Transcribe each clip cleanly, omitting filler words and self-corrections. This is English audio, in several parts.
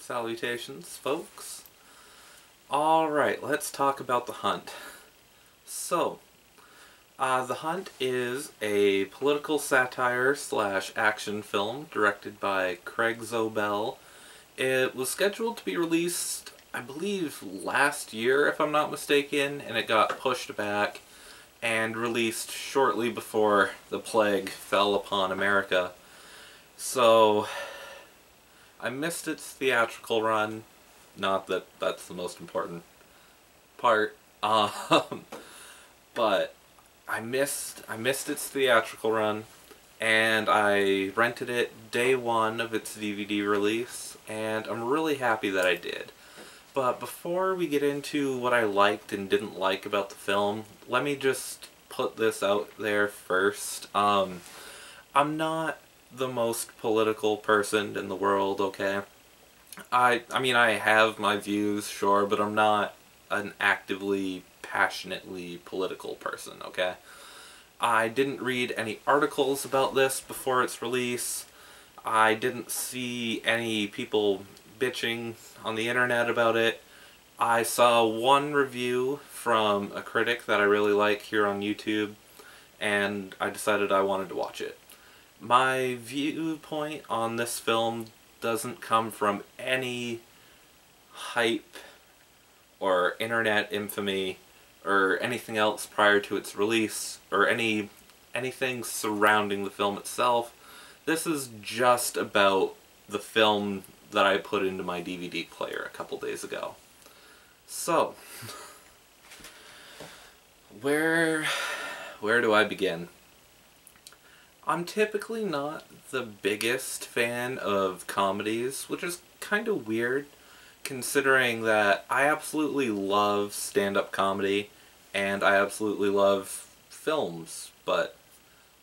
Salutations, folks. Alright, let's talk about The Hunt. So, The Hunt is a political satire slash action film directed by Craig Zobel. It was scheduled to be released, I believe, last year, if I'm not mistaken, and it got pushed back and released shortly before the plague fell upon America. So, I missed its theatrical run. Not that that's the most important part, but I missed its theatrical run, and I rented it day one of its DVD release, and I'm really happy that I did. But before we get into what I liked and didn't like about the film, let me just put this out there first. I'm not the most political person in the world, okay? I mean, I have my views, sure, but I'm not an actively, passionately political person, okay? I didn't read any articles about this before its release. I didn't see any people bitching on the internet about it. I saw one review from a critic that I really like here on YouTube, and I decided I wanted to watch it. My viewpoint on this film doesn't come from any hype or internet infamy or anything else prior to its release or anything surrounding the film itself. This is just about the film that I put into my DVD player a couple days ago. So, where do I begin? I'm typically not the biggest fan of comedies, which is kind of weird, considering that I absolutely love stand-up comedy, and I absolutely love films, but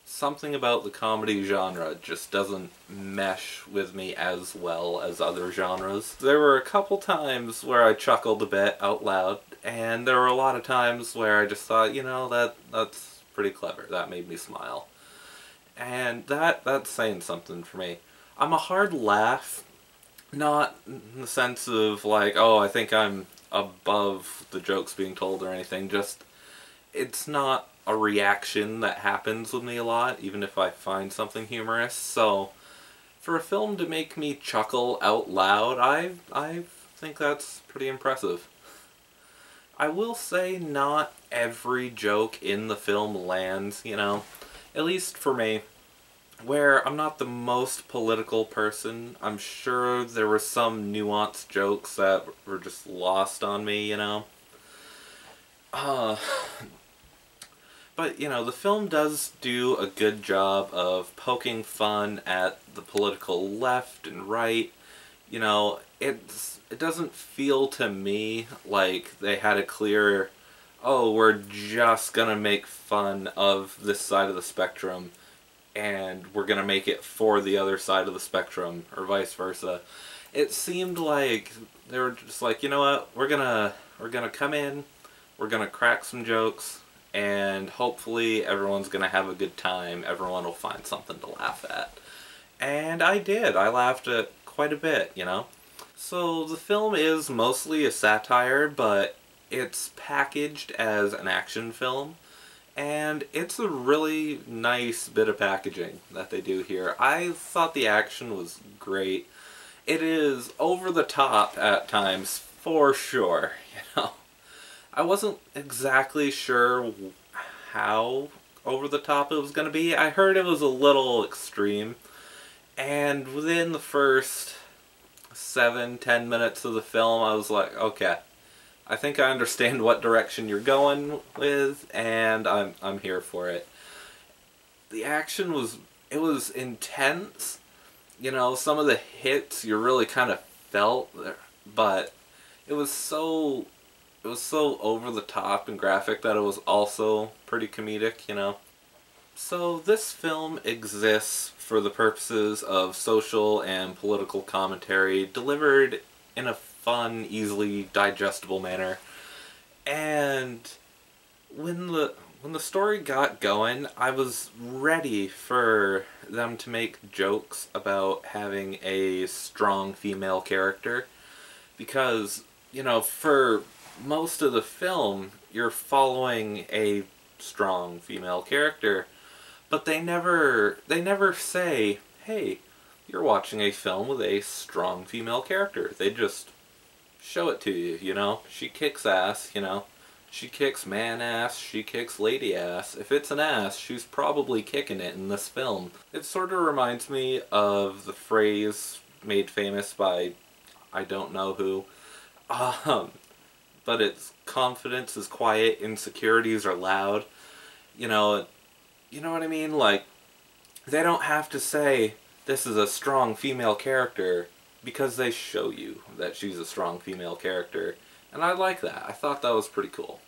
something about the comedy genre just doesn't mesh with me as well as other genres. There were a couple times where I chuckled a bit out loud, and there were a lot of times where I just thought, you know, that's pretty clever, that made me smile. And that's saying something for me. I'm a hard laugh, not in the sense of like, oh, I think I'm above the jokes being told or anything, just it's not a reaction that happens with me a lot, even if I find something humorous. So, for a film to make me chuckle out loud, I think that's pretty impressive. I will say not every joke in the film lands, you know. At least for me, where I'm not the most political person, I'm sure there were some nuanced jokes that were just lost on me, you know. But, you know, the film does do a good job of poking fun at the political left and right. You know, it doesn't feel to me like they had a clear, oh, we're just gonna make fun of this side of the spectrum and we're gonna make it for the other side of the spectrum, or vice versa. It seemed like they were just like, you know what, we're gonna come in, we're gonna crack some jokes, and hopefully everyone's gonna have a good time, everyone will find something to laugh at. And I did. I laughed at quite a bit, you know. So the film is mostly a satire, but it's packaged as an action film, and it's a really nice bit of packaging that they do here. I thought the action was great. It is over the top at times, for sure, you know. I wasn't exactly sure how over the top it was going to be. I heard it was a little extreme, and within the first 7-10 minutes of the film, I was like, okay, I think I understand what direction you're going with, and I'm here for it. The action was intense. You know, some of the hits you really kind of felt, but it was so over the top and graphic that it was also pretty comedic, you know. So this film exists for the purposes of social and political commentary delivered in a fun, easily digestible manner. And when the story got going, I was ready for them to make jokes about having a strong female character, because, you know, for most of the film, you're following a strong female character, but they never say, hey, you're watching a film with a strong female character. They just show it to you, you know? She kicks ass, you know? She kicks man ass, she kicks lady ass. If it's an ass, she's probably kicking it in this film. It sort of reminds me of the phrase made famous by I don't know who. But it's confidence is quiet, insecurities are loud. You know what I mean? Like, they don't have to say, this is a strong female character, because they show you that she's a strong female character. And I like that. I thought that was pretty cool.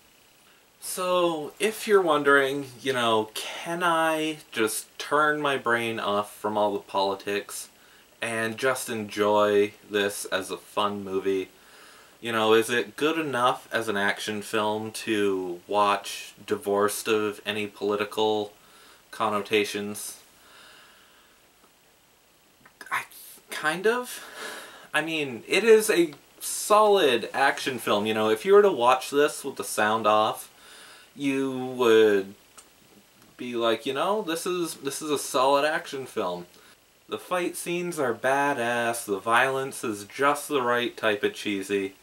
So, if you're wondering, you know, can I just turn my brain off from all the politics and just enjoy this as a fun movie? You know, is it good enough as an action film to watch divorced of any political connotations? Kind of. I mean, it is a solid action film. You know, if you were to watch this with the sound off, you would be like, you know, this is a solid action film. The fight scenes are badass, the violence is just the right type of cheesy.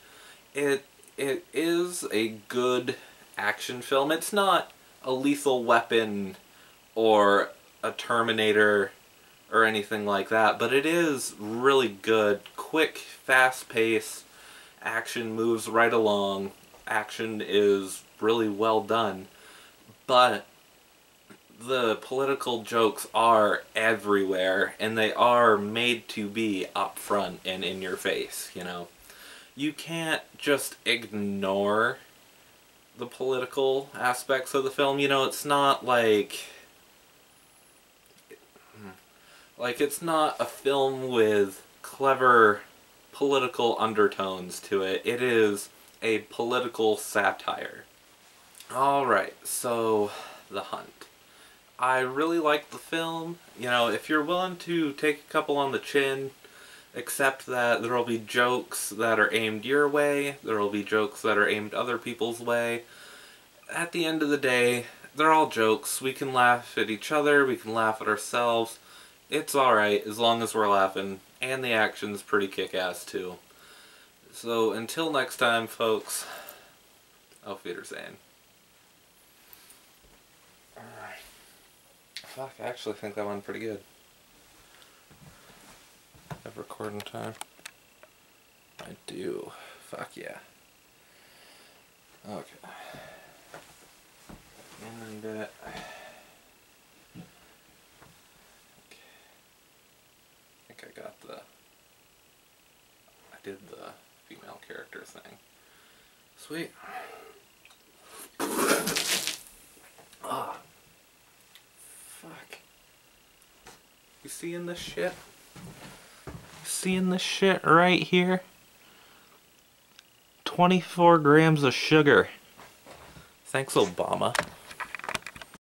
It is a good action film. It's not a Lethal Weapon or a Terminator or anything like that, but it is really good, quick, fast-paced, action moves right along, action is really well done, but the political jokes are everywhere, and they are made to be up front and in your face, you know. You can't just ignore the political aspects of the film, you know, it's not like it's not a film with clever political undertones to it. It is a political satire. Alright, so The Hunt. I really liked the film. You know, if you're willing to take a couple on the chin, accept that there will be jokes that are aimed your way, there will be jokes that are aimed other people's way. At the end of the day, they're all jokes. We can laugh at each other, we can laugh at ourselves. It's alright as long as we're laughing, and the action's pretty kick-ass too. So until next time, folks, auf Wiedersehen. Alright. Fuck, I actually think that went pretty good. Have recording time? I do. Fuck yeah. Okay. And I did the female character thing. Sweet. Ah. Fuck. You seeing this shit? Seeing this shit right here? 24 grams of sugar. Thanks, Obama.